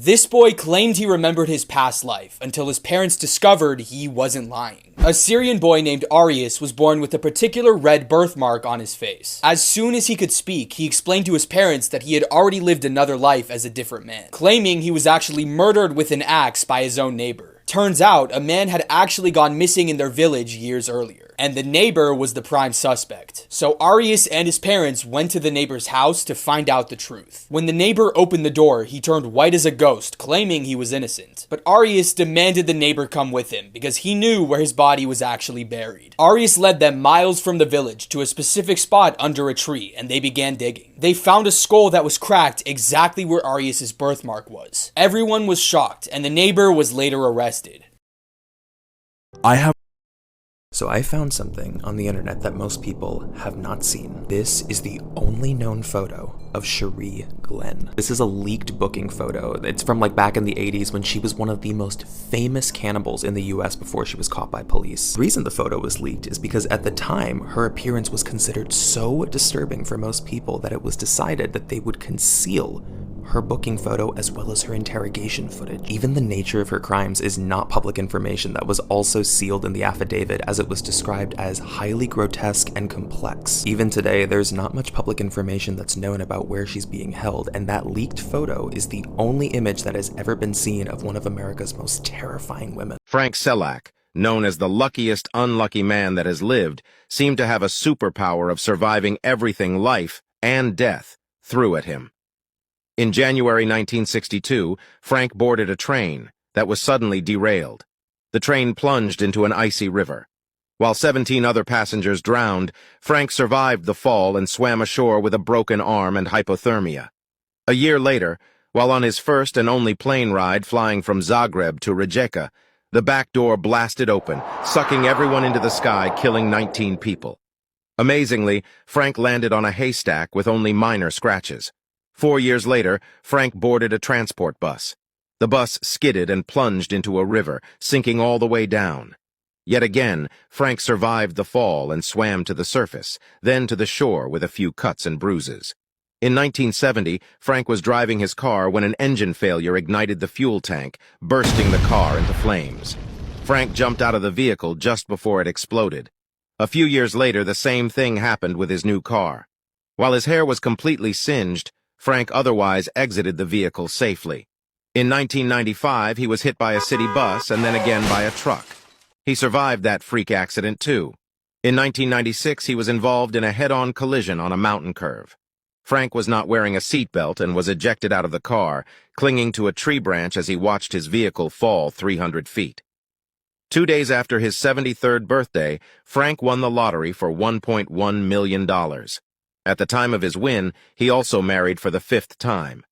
This boy claimed he remembered his past life until his parents discovered he wasn't lying. A Syrian boy named Aryas was born with a particular red birthmark on his face. As soon as he could speak, he explained to his parents that he had already lived another life as a different man, claiming he was actually murdered with an axe by his own neighbor. Turns out, a man had actually gone missing in their village years earlier, and the neighbor was the prime suspect. So Aryas and his parents went to the neighbor's house to find out the truth. When the neighbor opened the door, he turned white as a ghost, claiming he was innocent. But Aryas demanded the neighbor come with him, because he knew where his body was actually buried. Aryas led them miles from the village to a specific spot under a tree, and they began digging. They found a skull that was cracked exactly where Aryas' birthmark was. Everyone was shocked, and the neighbor was later arrested. So I found something on the internet that most people have not seen. This is the only known photo of Cherie Glenn. This is a leaked booking photo. It's from like back in the 80s when she was one of the most famous cannibals in the US before she was caught by police. The reason the photo was leaked is because at the time, her appearance was considered so disturbing for most people that it was decided that they would conceal her booking photo as well as her interrogation footage. Even the nature of her crimes is not public information that was also sealed in the affidavit, as it was described as highly grotesque and complex. Even today, there's not much public information that's known about where she's being held, and that leaked photo is the only image that has ever been seen of one of America's most terrifying women. Frank Selak, known as the luckiest unlucky man that has lived, seemed to have a superpower of surviving everything life and death threw at him. In January 1962, Frank boarded a train that was suddenly derailed. The train plunged into an icy river. While 17 other passengers drowned, Frank survived the fall and swam ashore with a broken arm and hypothermia. A year later, while on his first and only plane ride flying from Zagreb to Rijeka, the back door blasted open, sucking everyone into the sky, killing 19 people. Amazingly, Frank landed on a haystack with only minor scratches. 4 years later, Frank boarded a transport bus. The bus skidded and plunged into a river, sinking all the way down. Yet again, Frank survived the fall and swam to the surface, then to the shore with a few cuts and bruises. In 1970, Frank was driving his car when an engine failure ignited the fuel tank, bursting the car into flames. Frank jumped out of the vehicle just before it exploded. A few years later, the same thing happened with his new car. While his hair was completely singed, Frank otherwise exited the vehicle safely. In 1995, he was hit by a city bus and then again by a truck. He survived that freak accident too. In 1996, he was involved in a head-on collision on a mountain curve. Frank was not wearing a seatbelt and was ejected out of the car, clinging to a tree branch as he watched his vehicle fall 300 feet. 2 days after his 73rd birthday, Frank won the lottery for $1.1 million. At the time of his win, he also married for the 5th time.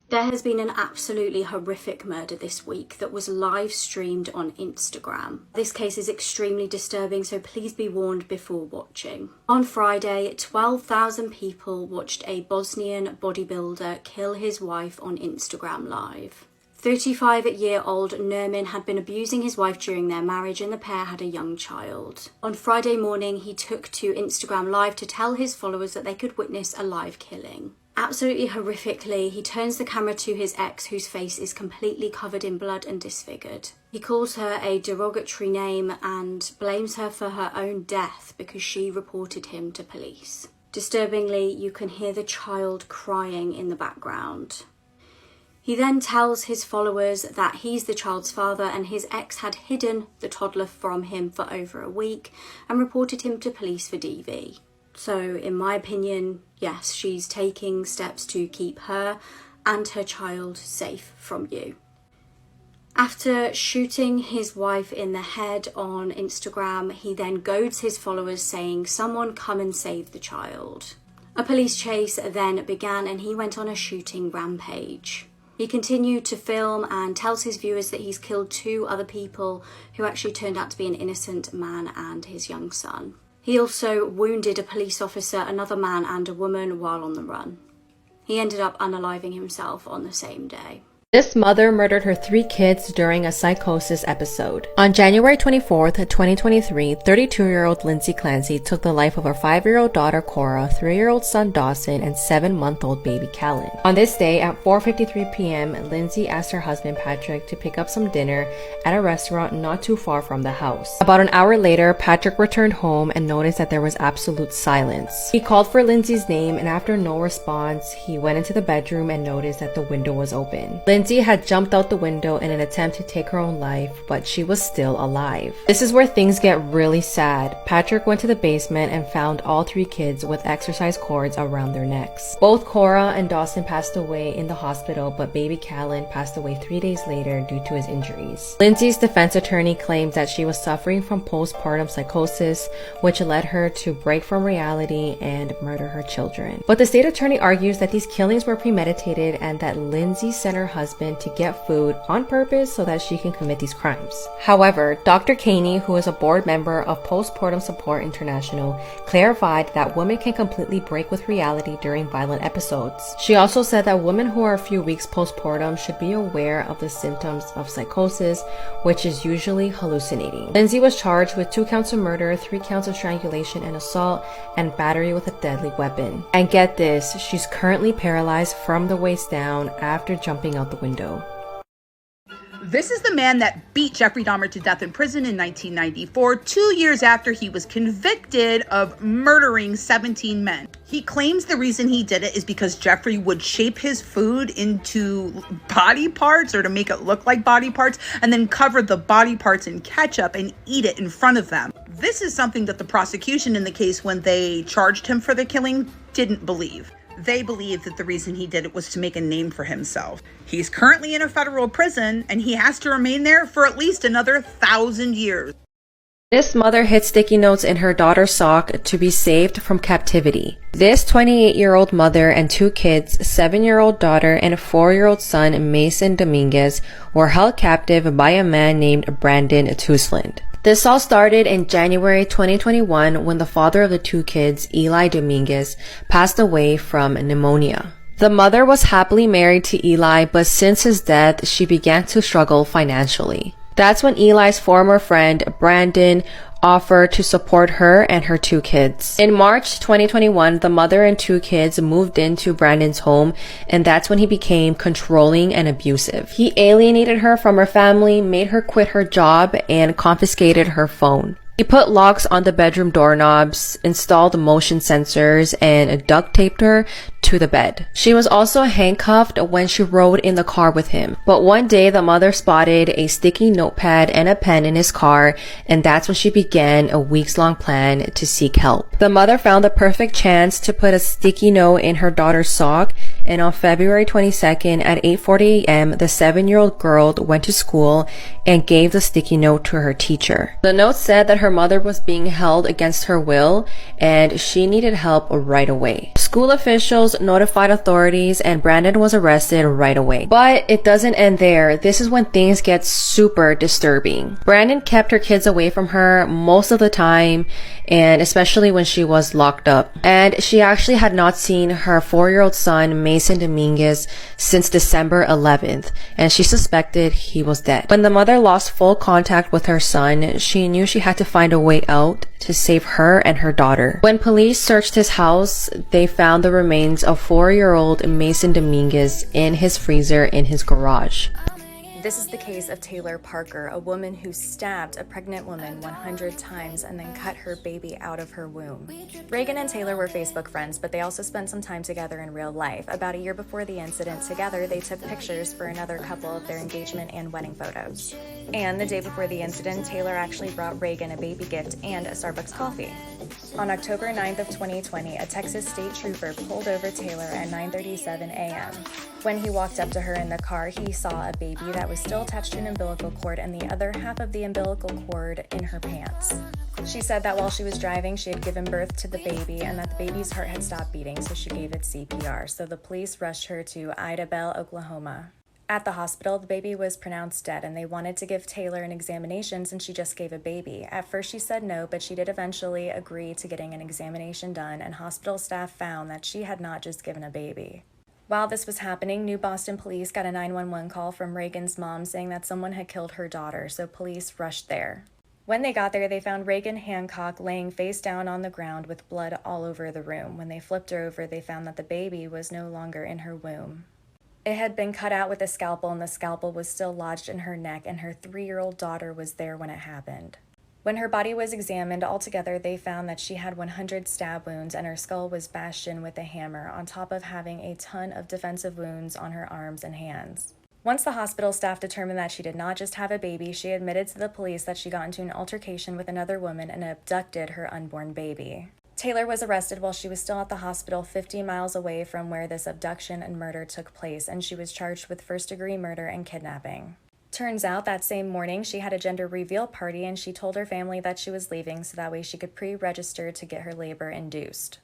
There has been an absolutely horrific murder this week that was live streamed on Instagram. This case is extremely disturbing, so please be warned before watching. On Friday, 12,000 people watched a Bosnian bodybuilder kill his wife on Instagram Live. 35-year-old Nermin had been abusing his wife during their marriage, and the pair had a young child. On Friday morning, he took to Instagram Live to tell his followers that they could witness a live killing. Absolutely horrifically, he turns the camera to his ex, whose face is completely covered in blood and disfigured. He calls her a derogatory name and blames her for her own death because she reported him to police. Disturbingly, you can hear the child crying in the background. He then tells his followers that he's the child's father and his ex had hidden the toddler from him for over a week and reported him to police for DV. So, in my opinion, yes, she's taking steps to keep her and her child safe from you. After shooting his wife in the head on Instagram, he then goads his followers saying, "Someone come and save the child." A police chase then began and he went on a shooting rampage. He continued to film and tells his viewers that he's killed 2 other people who actually turned out to be an innocent man and his young son. He also wounded a police officer, another man and a woman while on the run. He ended up unaliving himself on the same day. This mother murdered her 3 kids during a psychosis episode. On January 24th, 2023, 32-year-old Lindsay Clancy took the life of her 5-year-old daughter Cora, 3-year-old son Dawson, and 7-month-old baby Callan. On this day, at 4:53 p.m., Lindsay asked her husband Patrick to pick up some dinner at a restaurant not too far from the house. About an hour later, Patrick returned home and noticed that there was absolute silence. He called for Lindsay's name, and after no response, he went into the bedroom and noticed that the window was open. Lindsay had jumped out the window in an attempt to take her own life, but she was still alive. This is where things get really sad. Patrick went to the basement and found all 3 kids with exercise cords around their necks. Both Cora and Dawson passed away in the hospital, but baby Callan passed away 3 days later due to his injuries. Lindsay's defense attorney claims that she was suffering from postpartum psychosis, which led her to break from reality and murder her children. But the state attorney argues that these killings were premeditated and that Lindsay sent her husband to get food on purpose so that she can commit these crimes. However, Dr. Caney, who is a board member of Postpartum Support International, clarified that women can completely break with reality during violent episodes. She also said that women who are a few weeks postpartum should be aware of the symptoms of psychosis, which is usually hallucinating. Lindsay was charged with 2 counts of murder, 3 counts of strangulation and assault, and battery with a deadly weapon. And get this, she's currently paralyzed from the waist down after jumping out the window. This is the man that beat Jeffrey Dahmer to death in prison in 1994, 2 years after he was convicted of murdering 17 men. He claims the reason he did it is because Jeffrey would shape his food into body parts or to make it look like body parts and then cover the body parts in ketchup and eat it in front of them. This is something that the prosecution in the case, when they charged him for the killing, didn't believe. They believed that the reason he did it was to make a name for himself. He's currently in a federal prison and he has to remain there for at least another 1,000 years. This mother hid sticky notes in her daughter's sock to be saved from captivity. This 28-year-old mother and 2 kids, 7-year-old daughter and a 4-year-old son, Mason Dominguez, were held captive by a man named Brandon Tusland. This all started in January 2021 when the father of the 2 kids, Eli Dominguez, passed away from pneumonia. The mother was happily married to Eli, but since his death, she began to struggle financially. That's when Eli's former friend, Brandon, offered to support her and her 2 kids. In March 2021, the mother and 2 kids moved into Brandon's home, and that's when he became controlling and abusive. He alienated her from her family, made her quit her job, and confiscated her phone. He put locks on the bedroom doorknobs, installed motion sensors, and duct taped her to the bed. She was also handcuffed when she rode in the car with him. But one day, the mother spotted a sticky notepad and a pen in his car, and that's when she began a weeks-long plan to seek help. The mother found the perfect chance to put a sticky note in her daughter's sock, and on February 22nd at 8:40 a.m., the 7-year-old girl went to school and gave the sticky note to her teacher. The note said that her mother was being held against her will and she needed help right away. School officials notified authorities and Brandon was arrested right away. But it doesn't end there. This is when things get super disturbing. Brandon kept her kids away from her most of the time, and especially when she was locked up. And she actually had not seen her 4-year-old son, Mason Dominguez, since December 11th, and she suspected he was dead. When the mother lost full contact with her son, she knew she had to find a way out to save her and her daughter. When police searched his house, they found the remains of 4-year-old Mason Dominguez in his freezer in his garage. This is the case of Taylor Parker, a woman who stabbed a pregnant woman 100 times and then cut her baby out of her womb. Reagan and Taylor were Facebook friends, but they also spent some time together in real life. About a year before the incident, together they took pictures for another couple of their engagement and wedding photos. And the day before the incident, Taylor actually brought Reagan a baby gift and a Starbucks coffee. On October 9th of 2020, a Texas state trooper pulled over Taylor at 9:37 a.m. When he walked up to her in the car, he saw a baby that was still attached to an umbilical cord and the other half of the umbilical cord in her pants. She said that while she was driving, she had given birth to the baby and that the baby's heart had stopped beating, so she gave it CPR. So the police rushed her to Isabella, Oklahoma. At the hospital, the baby was pronounced dead, and they wanted to give Taylor an examination since she just gave a baby. At first, she said no, but she did eventually agree to getting an examination done, and hospital staff found that she had not just given a baby. While this was happening, New Boston police got a 911 call from Reagan's mom saying that someone had killed her daughter, so police rushed there. When they got there, they found Reagan Hancock laying face down on the ground with blood all over the room. When they flipped her over, they found that the baby was no longer in her womb. It had been cut out with a scalpel, and the scalpel was still lodged in her neck, and her 3-year-old daughter was there when it happened. When her body was examined, altogether they found that she had 100 stab wounds and her skull was bashed in with a hammer, on top of having a ton of defensive wounds on her arms and hands. Once the hospital staff determined that she did not just have a baby, she admitted to the police that she got into an altercation with another woman and abducted her unborn baby. Taylor was arrested while she was still at the hospital 50 miles away from where this abduction and murder took place, and she was charged with first-degree murder and kidnapping. Turns out that same morning she had a gender reveal party and she told her family that she was leaving so that way she could pre-register to get her labor induced.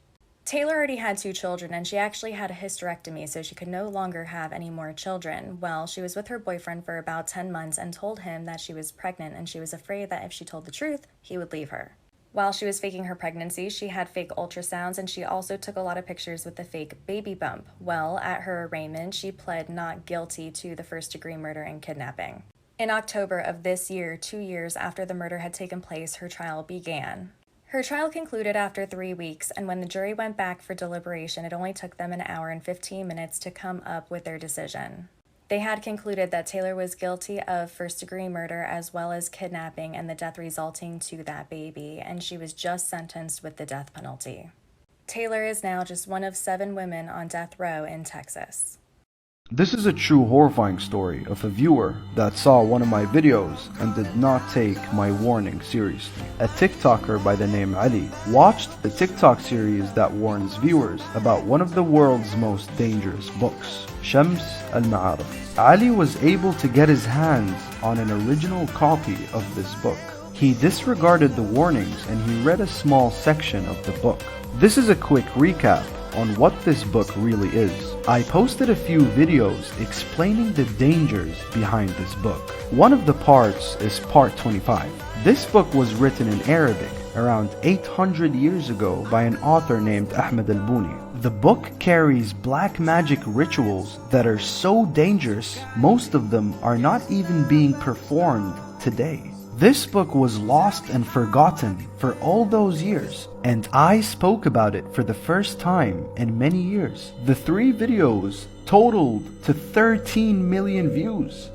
Taylor already had 2 children and she actually had a hysterectomy so she could no longer have any more children. Well, she was with her boyfriend for about 10 months and told him that she was pregnant and she was afraid that if she told the truth, he would leave her. While she was faking her pregnancy, she had fake ultrasounds and she also took a lot of pictures with the fake baby bump. Well, at her arraignment, she pled not guilty to the first-degree murder and kidnapping. In October of this year, 2 years after the murder had taken place, her trial began. Her trial concluded after 3 weeks, and when the jury went back for deliberation, it only took them an hour and 15 minutes to come up with their decision. They had concluded that Taylor was guilty of first-degree murder as well as kidnapping and the death resulting to that baby, and she was just sentenced with the death penalty. Taylor is now just one of 7 women on death row in Texas. This is a true horrifying story of a viewer that saw one of my videos and did not take my warning seriously. A TikToker by the name Ali watched the TikTok series that warns viewers about one of the world's most dangerous books, Shams al-Ma'arif. Ali was able to get his hands on an original copy of this book. He disregarded the warnings and he read a small section of the book. This is a quick recap on what this book really is. I posted a few videos explaining the dangers behind this book. One of the parts is part 25. This book was written in Arabic around 800 years ago by an author named Ahmed al-Buni. The book carries black magic rituals that are so dangerous, most of them are not even being performed today. This book was lost and forgotten for all those years, and I spoke about it for the first time in many years. The 3 videos totaled to 13 million views,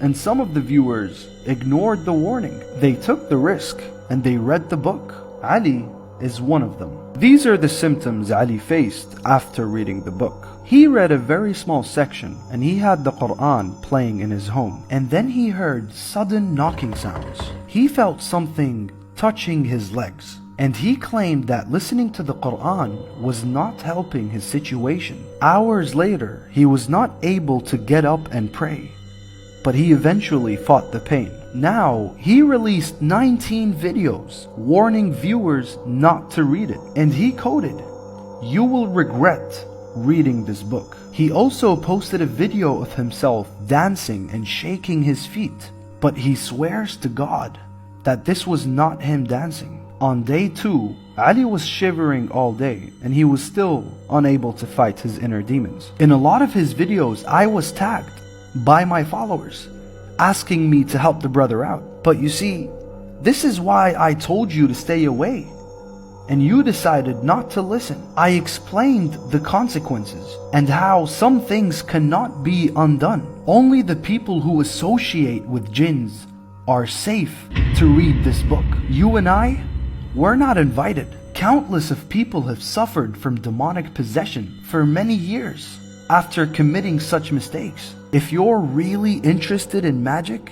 and some of the viewers ignored the warning. They took the risk and they read the book. Ali is one of them. These are the symptoms Ali faced after reading the book. He read a very small section and he had the Quran playing in his home, and then he heard sudden knocking sounds. He felt something touching his legs, and he claimed that listening to the Quran was not helping his situation. Hours later, he was not able to get up and pray, but he eventually fought the pain. Now, he released 19 videos warning viewers not to read it, and he coded, "You will regret reading this book." He also posted a video of himself dancing and shaking his feet, but he swears to God that this was not him dancing. On day 2, Ali was shivering all day and he was still unable to fight his inner demons. In a lot of his videos, I was tagged by my followers asking me to help the brother out. But you see, this is why I told you to stay away, and you decided not to listen. I explained the consequences and how some things cannot be undone. Only the people who associate with jinns are safe to read this book. You and I, we're not invited. Countless of people have suffered from demonic possession for many years after committing such mistakes. If you're really interested in magic,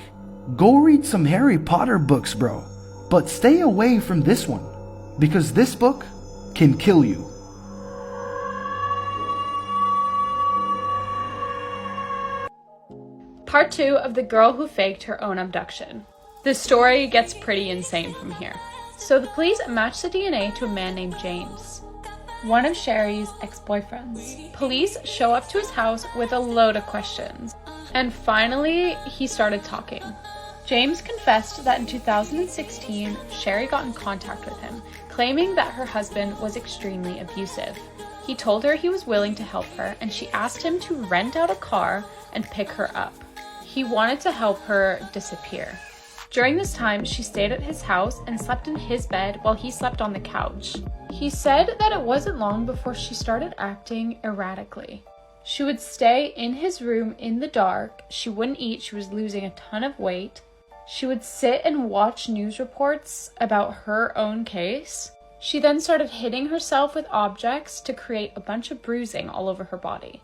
go read some Harry Potter books, bro. But stay away from this one, because this book can kill you. Part 2 of The Girl Who Faked Her Own Abduction. The story gets pretty insane from here. So the police matched the DNA to a man named James, one of Cherie's ex-boyfriends. Police show up to his house with a load of questions, and finally he started talking. James confessed that in 2016, Cherie got in contact with him, claiming that her husband was extremely abusive. He told her he was willing to help her, and she asked him to rent out a car and pick her up. He wanted to help her disappear. During this time, she stayed at his house and slept in his bed while he slept on the couch. He said that it wasn't long before she started acting erratically. She would stay in his room in the dark. She wouldn't eat. She was losing a ton of weight. She would sit and watch news reports about her own case. She then started hitting herself with objects to create a bunch of bruising all over her body.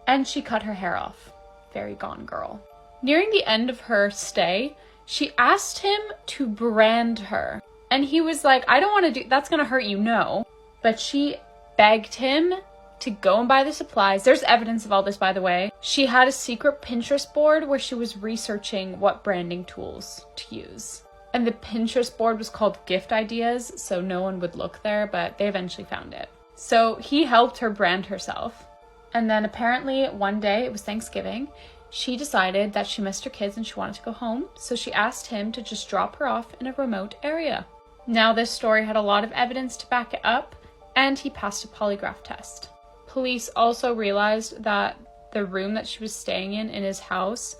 And she cut her hair off. Very gone girl. Nearing the end of her stay, she asked him to brand her. And he was like, I don't want to do, that's going to hurt you, no. But she begged him to go and buy the supplies. There's evidence of all this, by the way. She had a secret Pinterest board where she was researching what branding tools to use. And the Pinterest board was called Gift Ideas, so no one would look there, but they eventually found it. So he helped her brand herself. And then apparently one day, it was Thanksgiving, she decided that she missed her kids and she wanted to go home, so she asked him to just drop her off in a remote area. Now this story had a lot of evidence to back it up, and he passed a polygraph test. Police also realized that the room that she was staying in his house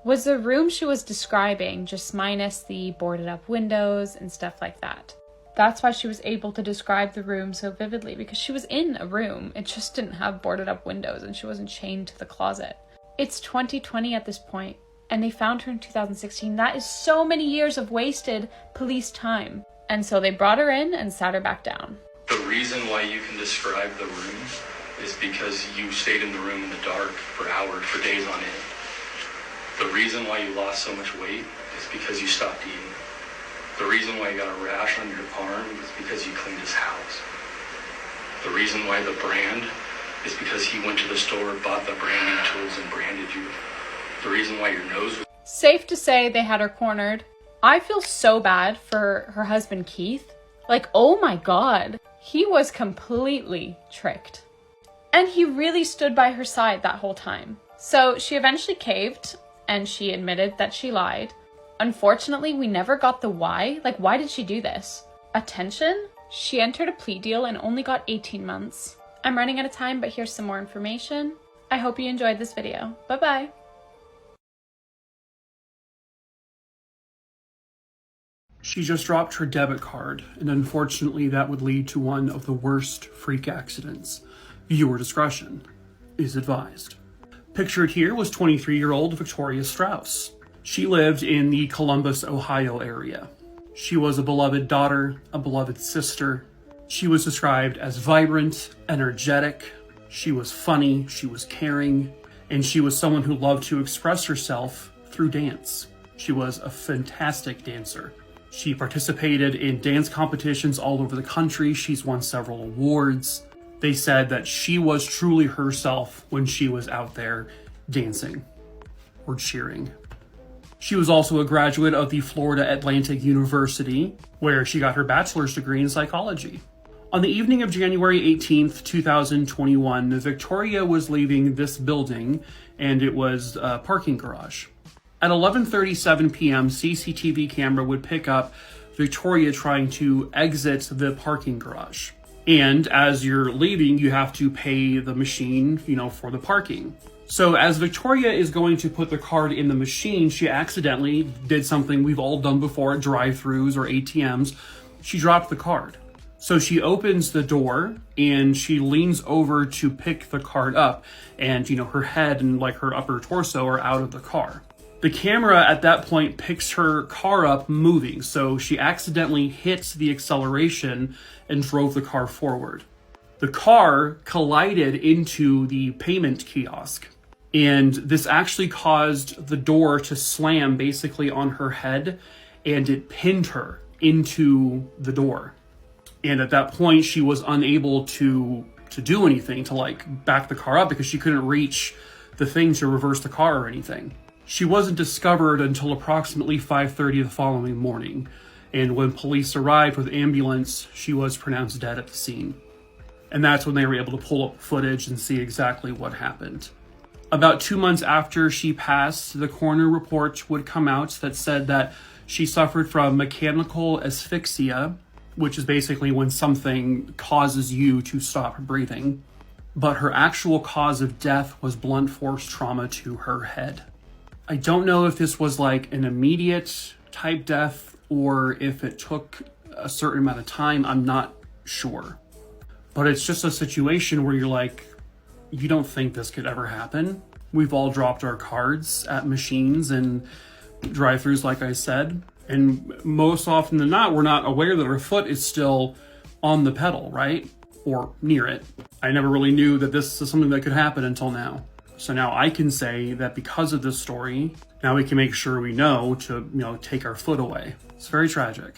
was the room she was describing, just minus the boarded up windows and stuff like that. That's why she was able to describe the room so vividly, because she was in a room. It just didn't have boarded up windows and she wasn't chained to the closet. It's 2020 at this point, and they found her in 2016. That is so many years of wasted police time. And so they brought her in and sat her back down. The reason why you can describe the room is because you stayed in the room in the dark for hours, for days on end. The reason why you lost so much weight is because you stopped eating. The reason why you got a rash on your arm is because you cleaned his house. The reason why the brand is because he went to the store, bought the branding tools, and branded you. The reason why your nose was... Safe to say they had her cornered. I feel so bad for her husband, Keith. Like, oh my God. He was completely tricked. And he really stood by her side that whole time. So she eventually caved, and she admitted that she lied. Unfortunately, we never got the why. Like, why did she do this? Attention? She entered a plea deal and only got 18 months. I'm running out of time, but here's some more information. I hope you enjoyed this video. Bye-bye. She just dropped her debit card, and unfortunately that would lead to one of the worst freak accidents. Viewer discretion is advised. Pictured here was 23-year-old Victoria Strauss. She lived in the Columbus, Ohio area. She was a beloved daughter, a beloved sister. She was described as vibrant, energetic. She was funny, she was caring, and she was someone who loved to express herself through dance. She was a fantastic dancer. She participated in dance competitions all over the country. She's won several awards. They said that she was truly herself when she was out there dancing or cheering. She was also a graduate of the Florida Atlantic University, where she got her bachelor's degree in psychology. On the evening of January 18th, 2021, Victoria was leaving this building, and it was a parking garage. At 11:37 p.m., CCTV camera would pick up Victoria trying to exit the parking garage. And as you're leaving, you have to pay the machine, for the parking. So as Victoria is going to put the card in the machine, she accidentally did something we've all done before at drive-thrus or ATMs. She dropped the card. So she opens the door and she leans over to pick the card up, and her head and her upper torso are out of the car. The camera at that point picks her car up moving, so she accidentally hits the acceleration and drove the car forward. The car collided into the payment kiosk, and this actually caused the door to slam basically on her head, and it pinned her into the door. And at that point, she was unable to do anything to back the car up because she couldn't reach the thing to reverse the car or anything. She wasn't discovered until approximately 5:30 the following morning, and when police arrived with ambulance, she was pronounced dead at the scene. And that's when they were able to pull up footage and see exactly what happened. About 2 months after she passed, the coroner report would come out that said that she suffered from mechanical asphyxia, which is basically when something causes you to stop breathing. but her actual cause of death was blunt force trauma to her head. I don't know if this was like an immediate type death or if it took a certain amount of time. I'm not sure. But it's just a situation where you're like, you don't think this could ever happen. We've all dropped our cards at machines and drive-thrus, like I said. And most often than not, we're not aware that our foot is still on the pedal, right? Or near it. I never really knew that this is something that could happen until now. So now I can say that because of this story, now we can make sure we know to, take our foot away. It's very tragic.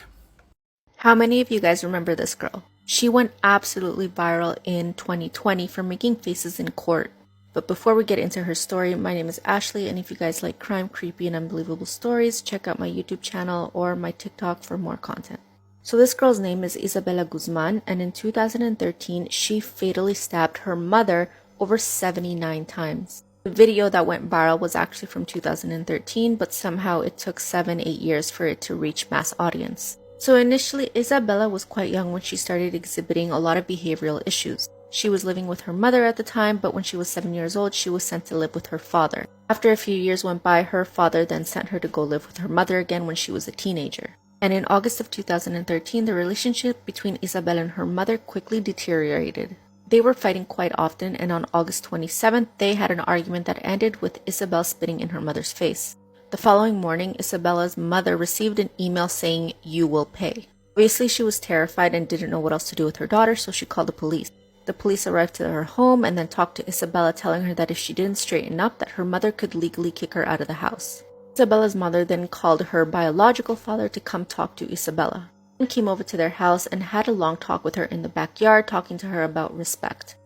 How many of you guys remember this girl? She went absolutely viral in 2020 for making faces in court. But before we get into her story, my name is Ashley, and if you guys like crime, creepy, and unbelievable stories, check out my YouTube channel or my TikTok for more content. So this girl's name is Isabella Guzman, and in 2013, she fatally stabbed her mother over 79 times. The video that went viral was actually from 2013, but somehow it took 7-8 years for it to reach mass audience. So initially, Isabella was quite young when she started exhibiting a lot of behavioral issues. She was living with her mother at the time, but when she was 7 years old, she was sent to live with her father. After a few years went by, her father then sent her to go live with her mother again when she was a teenager. And in August of 2013, the relationship between Isabella and her mother quickly deteriorated. They were fighting quite often, and on August 27th, they had an argument that ended with Isabella spitting in her mother's face. The following morning, Isabella's mother received an email saying, "You will pay." Obviously, she was terrified and didn't know what else to do with her daughter, so she called the police. The police arrived to her home and then talked to Isabella, telling her that if she didn't straighten up, that her mother could legally kick her out of the house. Isabella's mother then called her biological father to come talk to Isabella. He came over to their house and had a long talk with her in the backyard, talking to her about respect.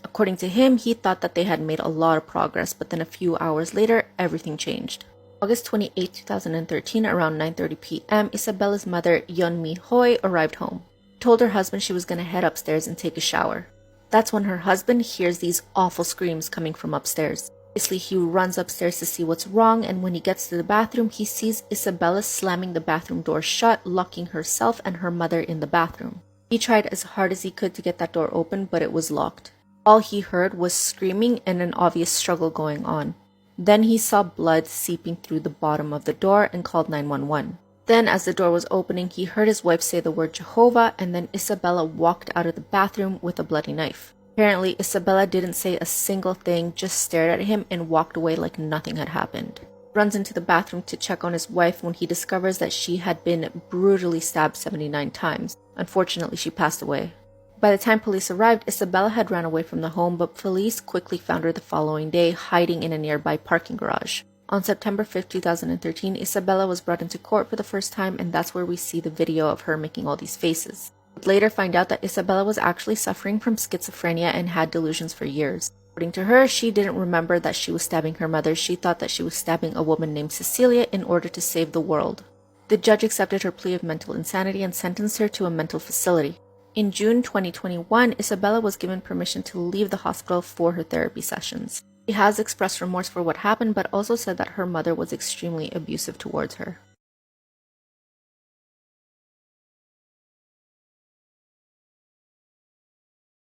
According to him, he thought that they had made a lot of progress, but then a few hours later, everything changed. August 28, 2013, around 9:30 p.m., Isabella's mother, Yeonmi Hoi, arrived home. Told her husband she was going to head upstairs and take a shower. That's when her husband hears these awful screams coming from upstairs. Obviously, he runs upstairs to see what's wrong, and when he gets to the bathroom, he sees Isabella slamming the bathroom door shut, locking herself and her mother in the bathroom. He tried as hard as he could to get that door open, but it was locked. All he heard was screaming and an obvious struggle going on. Then he saw blood seeping through the bottom of the door and called 911. Then, as the door was opening, he heard his wife say the word Jehovah, and then Isabella walked out of the bathroom with a bloody knife. Apparently, Isabella didn't say a single thing, just stared at him and walked away like nothing had happened. He runs into the bathroom to check on his wife when he discovers that she had been brutally stabbed 79 times. Unfortunately, she passed away. By the time police arrived, Isabella had ran away from the home, but police quickly found her the following day, hiding in a nearby parking garage. On September 5, 2013, Isabella was brought into court for the first time, and that's where we see the video of her making all these faces. We'd later find out that Isabella was actually suffering from schizophrenia and had delusions for years. According to her, she didn't remember that she was stabbing her mother. She thought that she was stabbing a woman named Cecilia in order to save the world. The judge accepted her plea of mental insanity and sentenced her to a mental facility. In June 2021, Isabella was given permission to leave the hospital for her therapy sessions. She has expressed remorse for what happened, but also said that her mother was extremely abusive towards her.